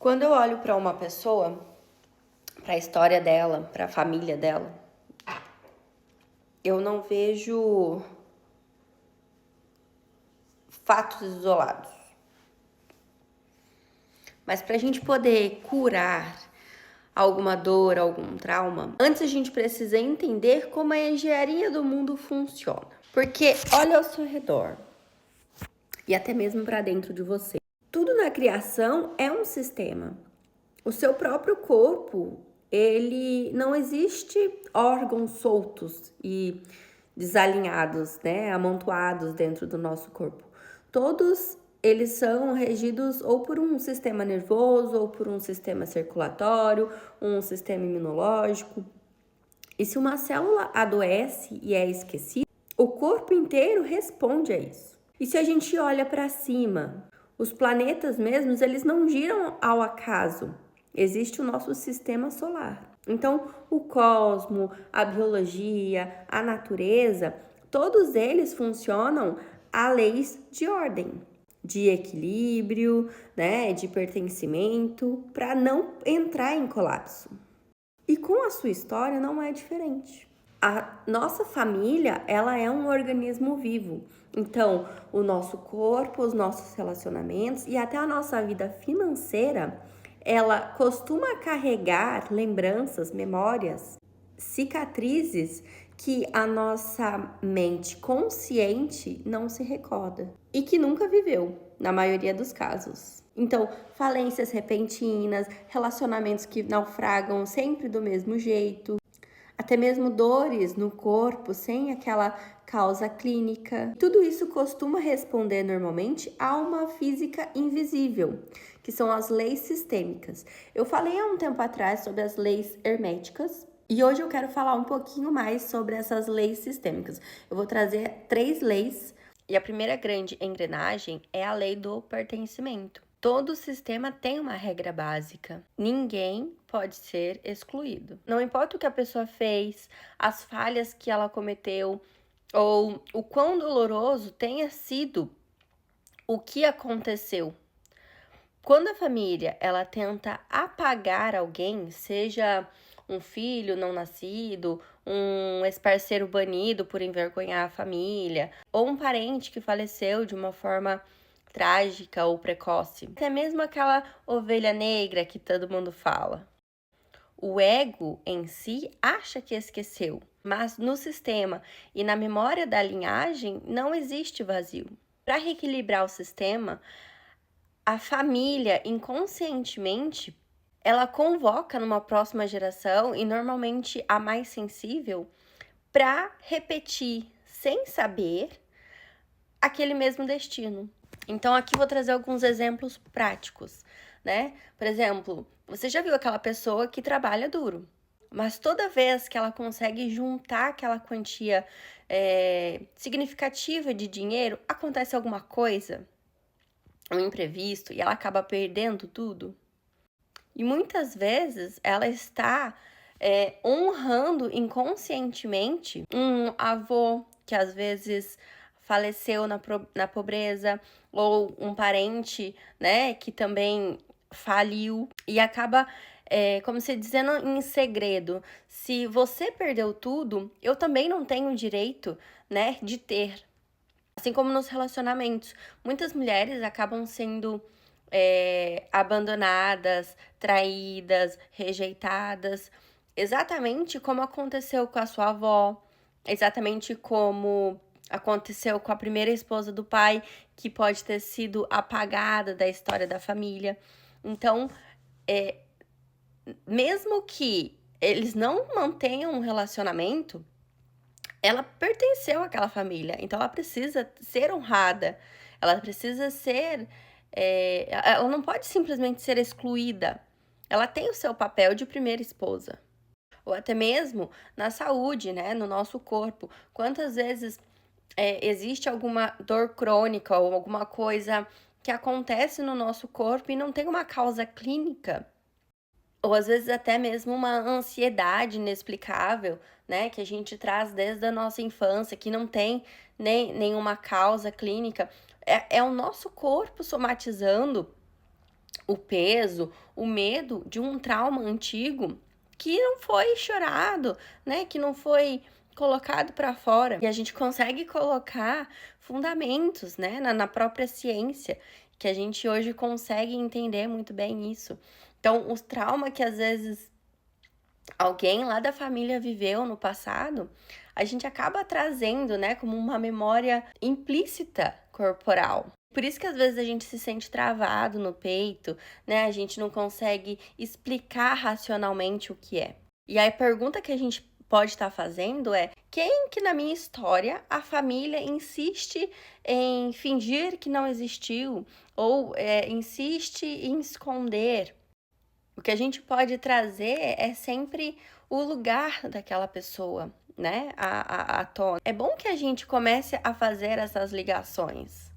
Quando eu olho para uma pessoa, para a história dela, para a família dela, eu não vejo fatos isolados. Mas para a gente poder curar alguma dor, algum trauma, antes a gente precisa entender como a engenharia do mundo funciona. Porque olha ao seu redor e até mesmo para dentro de você. Tudo na criação é um sistema. O seu próprio corpo, ele não existe órgãos soltos e desalinhados, né, amontoados dentro do nosso corpo. Todos eles são regidos ou por um sistema nervoso, ou por um sistema circulatório, um sistema imunológico. E se uma célula adoece e é esquecida, o corpo inteiro responde a isso. E se a gente olha para cima, os planetas mesmos, eles não giram ao acaso. Existe o nosso sistema solar. Então, o cosmo, a biologia, a natureza, todos eles funcionam a leis de ordem, de equilíbrio, né, de pertencimento, para não entrar em colapso. E com a sua história não é diferente. A nossa família, ela é um organismo vivo. Então, o nosso corpo, os nossos relacionamentos e até a nossa vida financeira, ela costuma carregar lembranças, memórias, cicatrizes que a nossa mente consciente não se recorda e que nunca viveu, na maioria dos casos. Então, falências repentinas, relacionamentos que naufragam sempre do mesmo jeito, até mesmo dores no corpo sem aquela causa clínica. Tudo isso costuma responder normalmente a uma física invisível, que são as leis sistêmicas. Eu falei há um tempo atrás sobre as leis herméticas e hoje eu quero falar um pouquinho mais sobre essas leis sistêmicas. Eu vou trazer 3 leis e a primeira grande engrenagem é a lei do pertencimento. Todo sistema tem uma regra básica. Ninguém pode ser excluído. Não importa o que a pessoa fez, as falhas que ela cometeu, ou o quão doloroso tenha sido o que aconteceu. Quando a família ela tenta apagar alguém, seja um filho não nascido, um ex-parceiro banido por envergonhar a família, ou um parente que faleceu de uma forma trágica ou precoce. Até mesmo aquela ovelha negra que todo mundo fala. O ego em si acha que esqueceu, mas no sistema e na memória da linhagem não existe vazio. Para reequilibrar o sistema, a família inconscientemente ela convoca numa próxima geração e normalmente a mais sensível para repetir sem saber aquele mesmo destino. Então, aqui vou trazer alguns exemplos práticos, né? Por exemplo, você já viu aquela pessoa que trabalha duro, mas toda vez que ela consegue juntar aquela quantia significativa de dinheiro, acontece alguma coisa, um imprevisto, e ela acaba perdendo tudo? E muitas vezes ela está honrando inconscientemente um avô que às vezes faleceu na pobreza, ou um parente, né, que também faliu e acaba, como se dizendo em segredo, se você perdeu tudo, eu também não tenho direito, né, de ter. Assim como nos relacionamentos, muitas mulheres acabam sendo abandonadas, traídas, rejeitadas, exatamente como aconteceu com a sua avó, exatamente como aconteceu com a primeira esposa do pai, que pode ter sido apagada da história da família. Então, mesmo que eles não mantenham um relacionamento, ela pertenceu àquela família, então ela precisa ser honrada, ela precisa ser. Ela não pode simplesmente ser excluída, ela tem o seu papel de primeira esposa. Ou até mesmo na saúde, né, no nosso corpo. Quantas vezes existe alguma dor crônica ou alguma coisa que acontece no nosso corpo e não tem uma causa clínica? Ou às vezes até mesmo uma ansiedade inexplicável, né, que a gente traz desde a nossa infância, que não tem nenhuma causa clínica. É o nosso corpo somatizando o peso, o medo de um trauma antigo que não foi chorado, né? Que não foi colocado para fora. E a gente consegue colocar fundamentos, né? Na própria ciência, que a gente hoje consegue entender muito bem isso. Então, os traumas que às vezes alguém lá da família viveu no passado, a gente acaba trazendo, né, como uma memória implícita corporal. Por isso que às vezes a gente se sente travado no peito, né? A gente não consegue explicar racionalmente o que é. E aí a pergunta que a gente pode estar fazendo é: quem que na minha história a família insiste em fingir que não existiu ou insiste em esconder? O que a gente pode trazer é sempre o lugar daquela pessoa, né? À tona. É bom que a gente comece a fazer essas ligações.